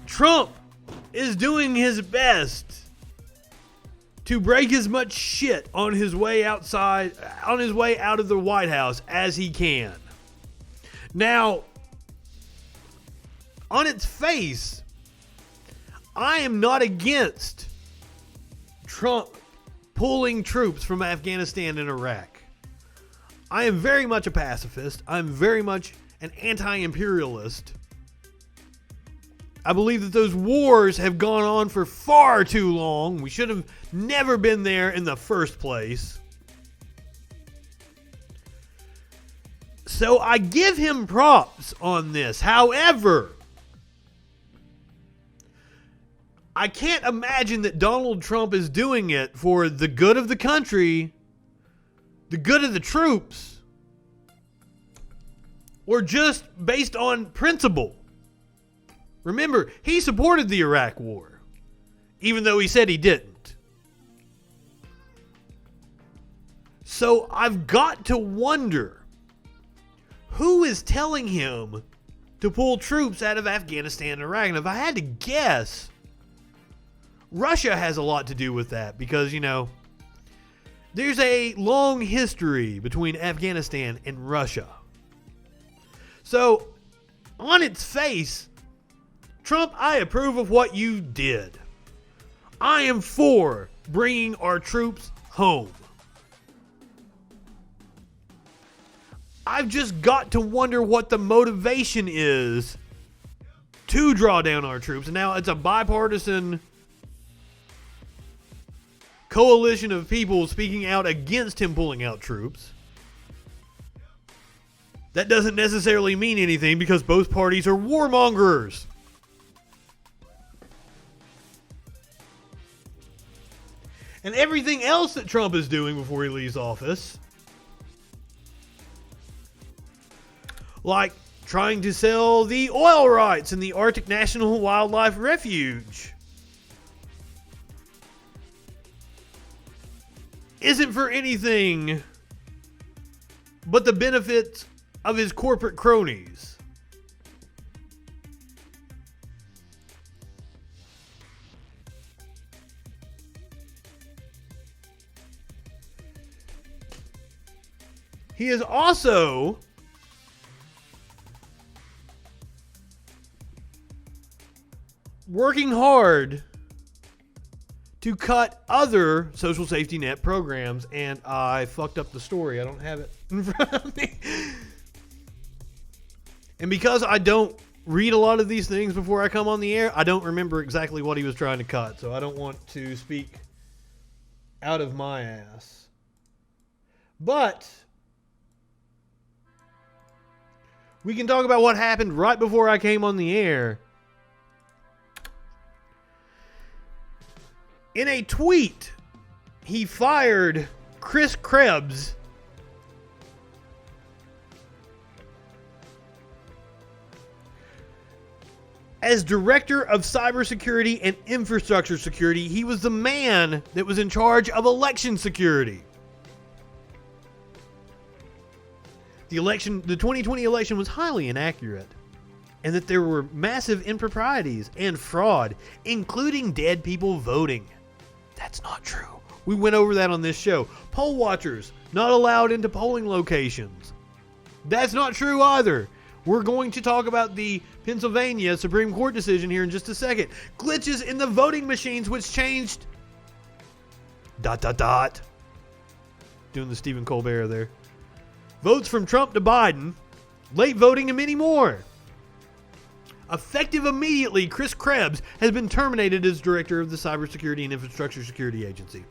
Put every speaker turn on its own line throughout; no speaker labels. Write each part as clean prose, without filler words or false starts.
Trump is doing his best to break as much shit on his way out of the White House as he can. Now, on its face, I am not against Trump pulling troops from Afghanistan and Iraq. I am very much a pacifist. I'm very much an anti-imperialist. I believe that those wars have gone on for far too long. We should have never been there in the first place. So I give him props on this. However, I can't imagine that Donald Trump is doing it for the good of the country, the good of the troops, or just based on principle. Remember, he supported the Iraq War, even though he said he didn't. So I've got to wonder, who is telling him to pull troops out of Afghanistan and Iraq? And if I had to guess, Russia has a lot to do with that because, you know, there's a long history between Afghanistan and Russia. So, on its face, Trump, I approve of what you did. I am for bringing our troops home. I've just got to wonder what the motivation is to draw down our troops. And now it's a bipartisan coalition of people speaking out against him pulling out troops. That doesn't necessarily mean anything because both parties are warmongers. And everything else that Trump is doing before he leaves office, like trying to sell the oil rights in the Arctic National Wildlife Refuge, isn't for anything but the benefits of his corporate cronies. He is also working hard to cut other social safety net programs, and I fucked up the story. I don't have it in front of me. And because I don't read a lot of these things before I come on the air, I don't remember exactly what he was trying to cut, so I don't want to speak out of my ass. But we can talk about what happened right before I came on the air. In a tweet, he fired Krebs as Director of Cybersecurity and Infrastructure Security. He was the man that was in charge of election security. The 2020 election was highly inaccurate, and that there were massive improprieties and fraud, including dead people voting. That's not true. We went over that on this show. Poll watchers not allowed into polling locations. That's not true either. We're going to talk about the Pennsylvania Supreme Court decision here in just a second. Glitches in the voting machines which changed ... Doing the Stephen Colbert there. Votes from Trump to Biden, late voting, and many more. Effective immediately, Krebs has been terminated as director of the Cybersecurity and Infrastructure Security Agency.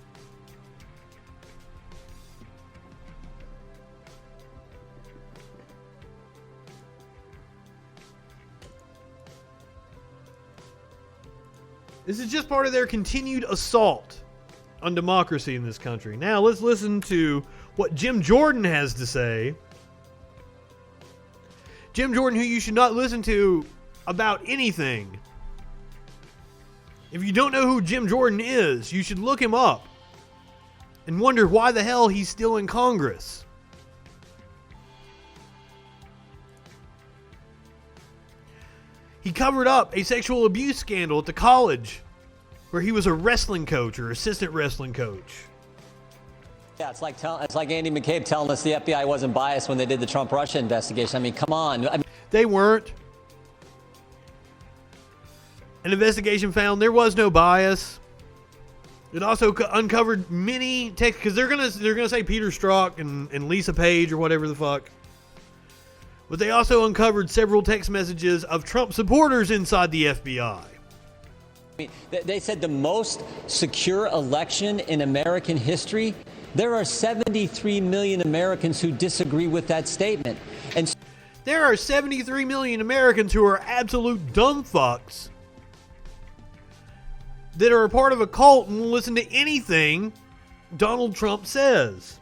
This is just part of their continued assault on democracy in this country. Now let's listen to what Jim Jordan has to say. Jim Jordan, who you should not listen to about anything. If you don't know who Jim Jordan is, you should look him up and wonder why the hell he's still in Congress. He covered up a sexual abuse scandal at the college where he was a wrestling coach or assistant wrestling coach.
Yeah, it's like Andy McCabe telling us the FBI wasn't biased when they did the Trump-Russia investigation. I mean, come on.
They weren't. An investigation found there was no bias. It also uncovered many texts, because they're gonna say Peter Strzok and Lisa Page or whatever the fuck. But they also uncovered several text messages of Trump supporters inside the FBI.
They said the most secure election in American history. There are 73 million Americans who disagree with that statement. And
there are 73 million Americans who are absolute dumb fucks that are a part of a cult and will listen to anything Donald Trump says.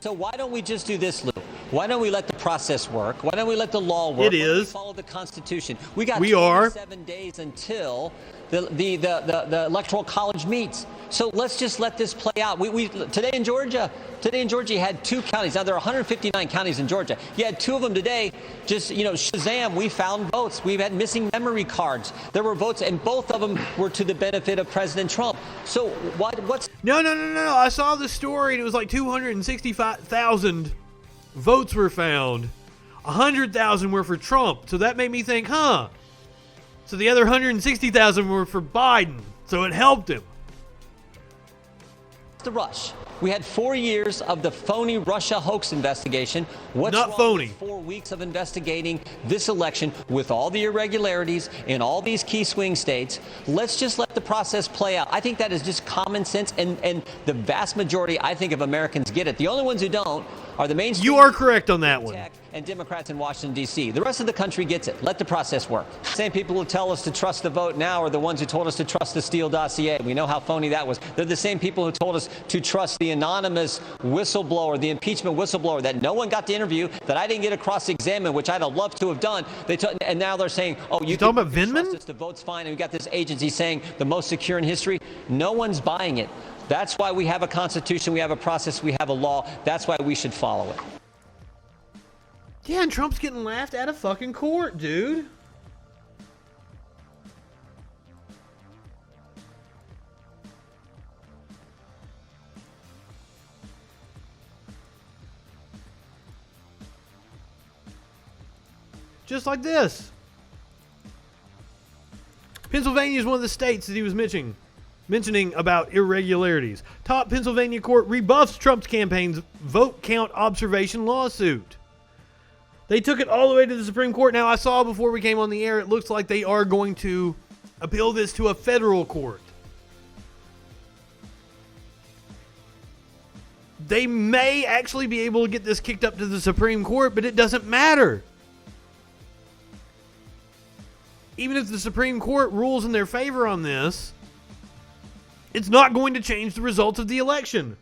So why don't we just do this, Lou? Why don't we let the process work? Why don't we let the law work?
It is.
Why don't we follow the Constitution? We got 7 days until the Electoral College meets. So let's just let this play out. Today in Georgia, you had 2 counties. Now there are 159 counties in Georgia. You had 2 of them today. Just, Shazam, we found votes. We've had missing memory cards. There were votes, and both of them were to the benefit of President Trump. So what's...
No. I saw the story, and it was like 265,000 votes were found. 100,000 were for Trump. So that made me think, so the other 160,000 were for Biden. So it helped him.
The rush. We had 4 years of the phony Russia hoax investigation. What's
not
wrong
phony?
With 4 weeks of investigating this election with all the irregularities in all these key swing states. Let's just let the process play out. I think that is just common sense, and the vast majority, I think, of Americans get it. The only ones who don't are the mainstream.
You are correct on that one.
And Democrats in Washington, D.C. The rest of the country gets it. Let the process work. Same people who tell us to trust the vote now are the ones who told us to trust the Steele dossier. We know how phony that was. They're the same people who told us to trust the anonymous whistleblower, the impeachment whistleblower that no one got to interview, that I didn't get to cross-examine, which I'd have loved to have done. And now they're saying, you
talking about Vindman?
Trust us, the vote's fine, and we got this agency saying the most secure in history. No one's buying it. That's why we have a constitution, we have a process, we have a law. That's why we should follow it.
Yeah, and Trump's getting laughed out of fucking court, dude. Just like this. Pennsylvania is one of the states that he was mentioning about irregularities. Top Pennsylvania court rebuffs Trump's campaign's vote count observation lawsuit. They took it all the way to the Supreme Court. Now, I saw before we came on the air, it looks like they are going to appeal this to a federal court. They may actually be able to get this kicked up to the Supreme Court, but it doesn't matter. Even if the Supreme Court rules in their favor on this, it's not going to change the results of the election.